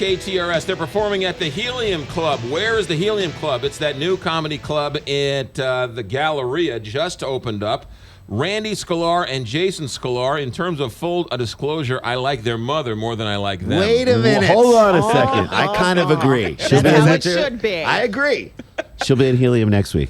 KTRS. They're performing at the Helium Club. Where is the Helium Club? It's that new comedy club at the Galleria, just opened up. Randy Sklar and Jason Sklar. In terms of full disclosure, I like their mother more than I like them. Wait a minute. Hold on a second. I kind of agree. That's how it should be. I agree. She'll be at Helium next week.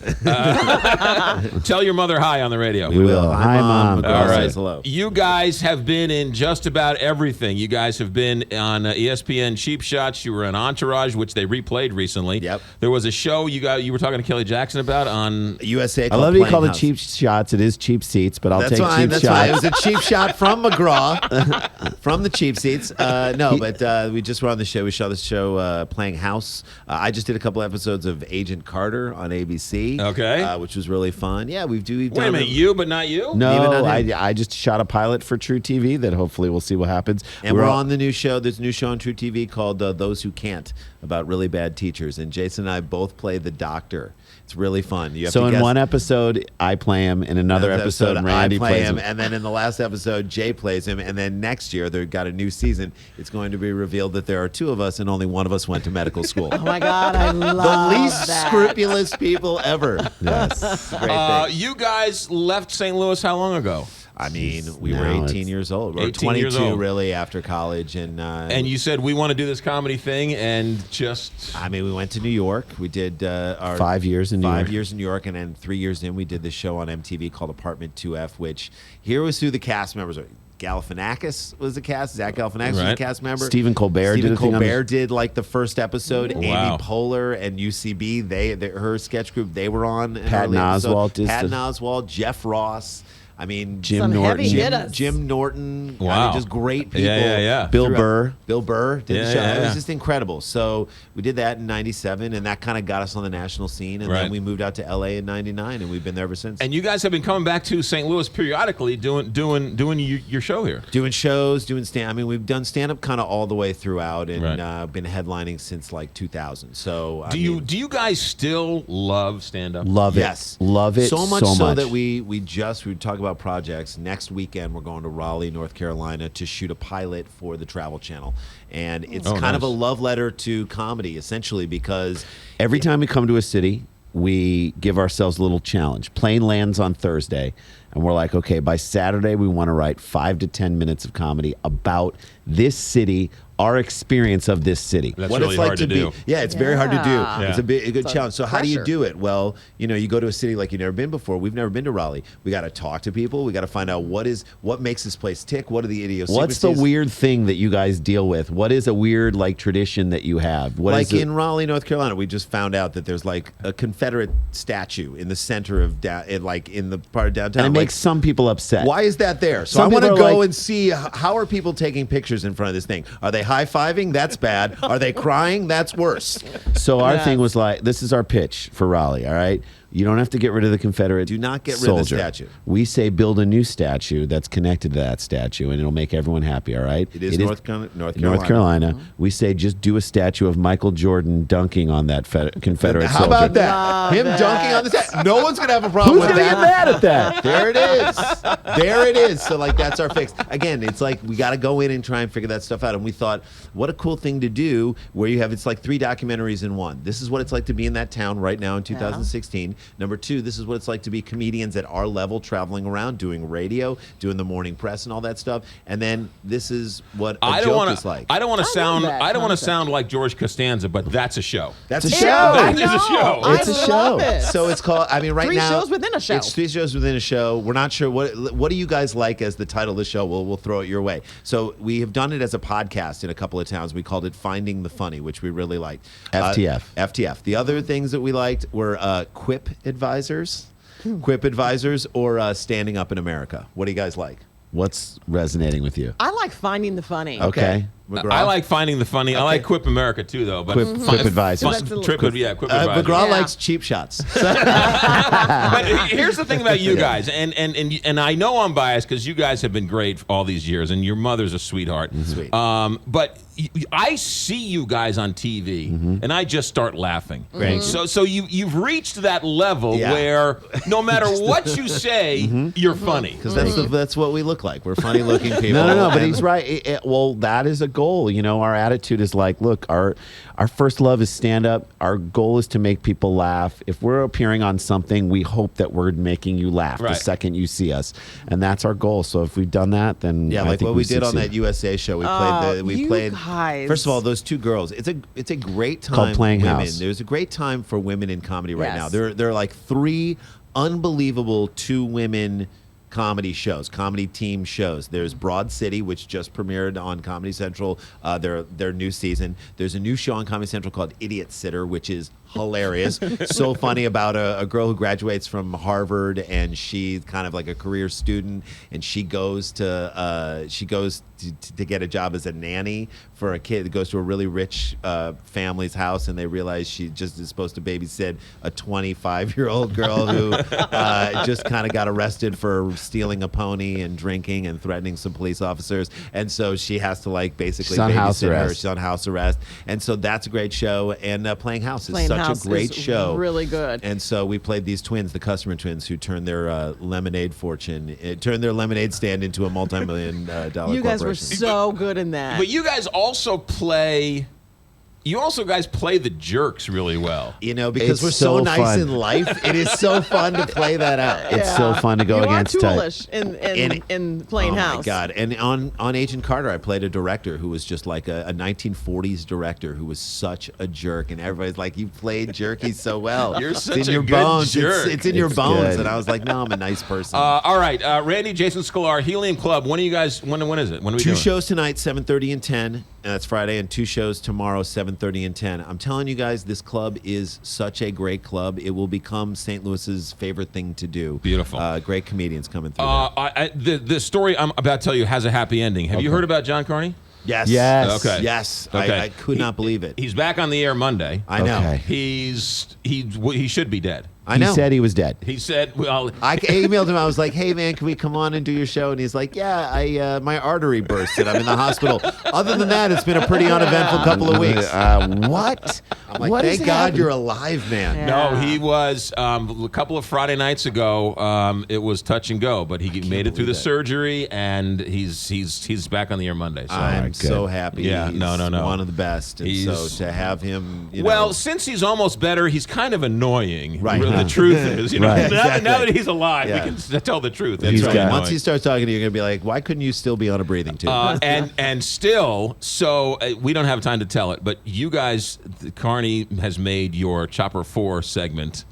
Tell your mother hi on the radio. We will. Hi, Mom. All right. Says hello. You guys have been in just about everything. You guys have been on ESPN Cheap Shots. You were on Entourage, which they replayed recently. Yep. There was a show you were talking to Kelly Jackson about on USA. I love that you call it House. cheap shots. It is cheap seats, but I'll That's take fine. cheap That's shots. fine. It was a cheap shot from McGraw, from the cheap seats. But we just were on the show. We saw the show Playing House. I just did a couple episodes of Agent Carter on ABC. Okay. Which was really fun. Yeah, we've Wait a done minute, you but not you? Even No, on him. I just shot a pilot for True TV that hopefully we'll see what happens. And we're on the new show. There's a new show on True TV called Those Who Can't, about really bad teachers. And Jason and I both play the doctor. It's really fun. You have So to in guess. one episode, I play him. In another episode, Randy I play plays him. him. And then in the last episode, Jay plays him. And then next year, they've got a new season. It's going to be revealed that there are two of us and only one of us went to medical school. Oh my God, I love The least that. scrupulous people ever. Yes. Great thing. You guys left St. Louis how long ago? I mean, we were Now 18 it's years old. We 18 were years 22 old. really after college. And you said, we want to do this comedy thing, and just... I mean, we went to New York. We did our 5 years in New York. 5 years in New York, and then 3 years in, we did this show on MTV called Apartment 2F, which here was who the cast members are. Galifianakis was the cast. Zach Galifianakis was a Right. cast member. Stephen Colbert Stephen did a thing on the- Colbert did like the first episode. Wow. Amy Poehler and UCB, her sketch group, they were on. in Patton early episode. Oswalt is Patton the- Oswalt, Jeff Ross. I mean, Jim Some Norton. heavy hitters. Jim Norton. I Wow. mean, just great people. Yeah. Bill throughout- Burr. Bill Burr did Yeah, the show. yeah, It was yeah. just incredible. So we did that in '97, and that kind of got us on the national scene. And Right. then we moved out to LA in '99, and we've been there ever since. And you guys have been coming back to St. Louis periodically, doing your show here. doing shows, doing stand. I mean, we've done stand up kind of all the way throughout, and Right. been headlining since like 2000. So Do you guys still love stand-up? Love it. Yes, Love it so much so much. that we talk about projects. Next weekend, we're going to Raleigh, North Carolina, to shoot a pilot for the Travel Channel, and it's Oh, kind of a nice. love letter to comedy, essentially, because Every time we come to a city, we give ourselves a little challenge. Plane lands on Thursday, and we're like, okay, by Saturday, we want to write 5 to 10 minutes of comedy about this city, our experience of this city. That's what really it's like hard to to do. be. Yeah, it's very hard to do. Yeah. It's a good challenge. So how do you pressure. do it? Well, you go to a city like you've never been before. We've never been to Raleigh. We got to talk to people. We got to find out what makes this place tick. What are the idiosyncrasies? What's the weird thing that you guys deal with? What is a weird tradition that you have? What like is in Raleigh, North Carolina, we just found out that there's like a Confederate statue in the center of in the part of downtown. and it Like, makes some people upset. why is that there? So Some I want to people are go like- and see how are people taking pictures in front of this thing. Are they high-fiving? That's bad. Are they crying? That's worse. So our Yes. thing was like, this is our pitch for Raleigh, all right? You don't have to get rid of the Confederate Do not get rid of the soldier. statue. We say build a new statue that's connected to that statue, and it'll make everyone happy, all right? It is North Carolina. North Carolina. We say just do a statue of Michael Jordan dunking on that Confederate How soldier. about that? Love Him that. dunking on the statue. No one's gonna have a problem Who's with going to that. get mad at that? There it is. There it is. So like that's our fix. Again, it's like we got to go in and try and figure that stuff out. And we thought, what a cool thing to do where you have it's like 3 documentaries in one. This is what it's like to be in that town right now in 2016. Number 2, this is what it's like to be comedians at our level traveling around doing radio, doing the morning press and all that stuff. And then this is what a joke is like. I don't want to sound. that I don't want to concept. sound like George Costanza, but that's a show. That's It's a a show. That I is a show. know. It's a I show. love it. So it's called. I mean, right 3 now shows within a show. It's 3 shows within a show. We're not sure what do you guys like as the title of the show. We'll throw it your way. So we have done it as a podcast in a couple of towns. We called it Finding the Funny, which we really liked. FTF. FTF. The other things that we liked were Quip Advisors, Quip Advisors, or Standing Up in America. What do you guys like? What's resonating with you? I like finding the funny. Okay. McGraw? I like Finding the Funny. I Okay. like Quip America too, though. But Quip Advisors. That's a little- Quip Quip Advisors. McGraw Yeah. likes cheap shots. But here's the thing about you guys, and I know I'm biased because you guys have been great all these years, and your mother's a sweetheart. Sweet. But I see you guys on TV, and I just start laughing. Great. So you've reached that level Yeah. where no matter what you say, you're funny. Because that's what we look like. We're funny looking people. No, but And- he's right. Well, that is a goal. You know, our attitude is like, look, our first love is stand up. Our goal is to make people laugh. If we're appearing on something, we hope that we're making you laugh the second you see us, and that's our goal. So if we've done that, then yeah, I like think what we did on succeed. that USA show. We played. Guys. First of all, those two girls. It's a great time. Called Playing women. House. There's a great time for women in comedy right now. Yes. There are like 3 unbelievable 2 women comedy shows, comedy team shows. There's Broad City, which just premiered on Comedy Central, their new season. There's a new show on Comedy Central called Idiot Sitter, which is hilarious. So funny, about a girl who graduates from Harvard, and she's kind of like a career student, and she goes to get a job as a nanny for a kid that goes to a really rich family's house, and they realize she just is supposed to babysit a 25-year-old girl who just kind of got arrested for stealing a pony and drinking and threatening some police officers, and so she has to like basically She's on house babysit her. arrest. She's on house arrest, and so that's a great show. And Playing House is Playing such House a great is show, really good. And so we played these twins, the Customer Twins, who turned their lemonade fortune, turned their lemonade stand into a multi-million dollar You guys were corporation. so good in that. But you guys also play. You also guys play the jerks really well. You know, because It's we're so, so nice fun. in life, it is so fun to play that out. It's so fun to go you against are type. toolish in Playing Oh House. my God! And on Agent Carter, I played a director who was just like a 1940s director who was such a jerk, and everybody's like, "You played jerky so well. You're It's such in a your good bones. jerk." It's in your It's bones." good. And I was like, "No, I'm a nice person." All right, Randy, Jason Sklar, Helium Club. When are you guys? When is it? When are we 2 doing? shows tonight, 7:30 and 10, and that's Friday, and 2 shows tomorrow, 7:30 and 10. I'm telling you guys, this club is such a great club. It will become St. Louis's favorite thing to do. Beautiful. Great comedians coming through. The story I'm about to tell you has a happy ending. Have you heard about John Carney? Yes. Yes. Okay. Yes. Okay. I could not believe it. He's back on the air Monday. I know. Okay. He should be dead. I know. He said he was dead. He said, "Well, I emailed him. I was like, "Hey man, can we come on and do your show?" And he's like, "Yeah, I my artery burst and I'm in the hospital." Other than that, it's been a pretty uneventful couple of weeks. What? I'm like, What is "Thank God happening?" you're alive, man." Yeah. No, he was a couple of Friday nights ago. It was touch and go, but he made it through the believe that. surgery, and he's back on the air Monday. So. I'm good. so happy. Yeah, He's no. one of the best. And so He's- to have him, Well, since he's almost better, he's kind of annoying. Right. The truth is, Right. now that he's alive, Yeah. we can tell the truth. He's That's got- right. once he starts talking to you, you're gonna be like, "Why couldn't you still be on a breathing tube?" And still, so we don't have time to tell it, but you guys, Carney has made your Chopper 4 segment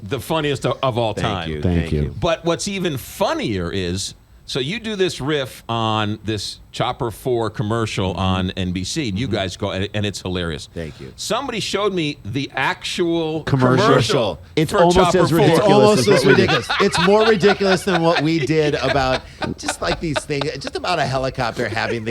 the funniest of all time. Thank you. Thank you. But what's even funnier is, so you do this riff on this Chopper 4 commercial on NBC, and you guys go, and it's hilarious. Thank you. Somebody showed me the actual Commercial. It's for almost Chopper as 4. ridiculous It's almost as as what we did. ridiculous. It's more ridiculous than what we did about just like these things, just about a helicopter having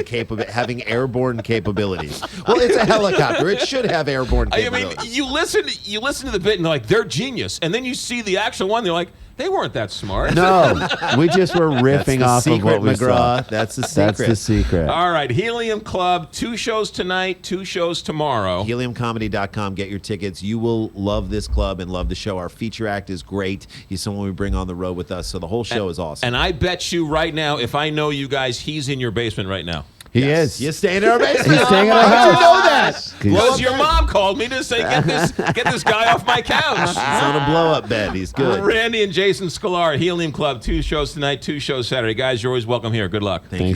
having airborne capabilities. Well, it's a helicopter. It should have airborne I mean, capabilities. you listen to the bit, and they're like, they're genius, and then you see the actual one, they're like, they weren't that smart. No, we just were riffing off the of what we secret, saw. McGraw. That's the secret. That's the secret. All right, Helium Club, 2 shows tonight, 2 shows tomorrow. HeliumComedy.com. Get your tickets. You will love this club and love the show. Our feature act is great. He's someone we bring on the road with us, so the whole show is awesome. And I bet you right now, if I know you guys, he's in your basement right now. He is. You staying in our basement? He's staying in our How'd house. you know that? Because your mom called me to say, get this guy off my couch. He's on a blow-up bed. He's good. Randy and Jason Sklar, Helium Club, 2 shows tonight, 2 shows Saturday. Guys, you're always welcome here. Good luck. Thank you.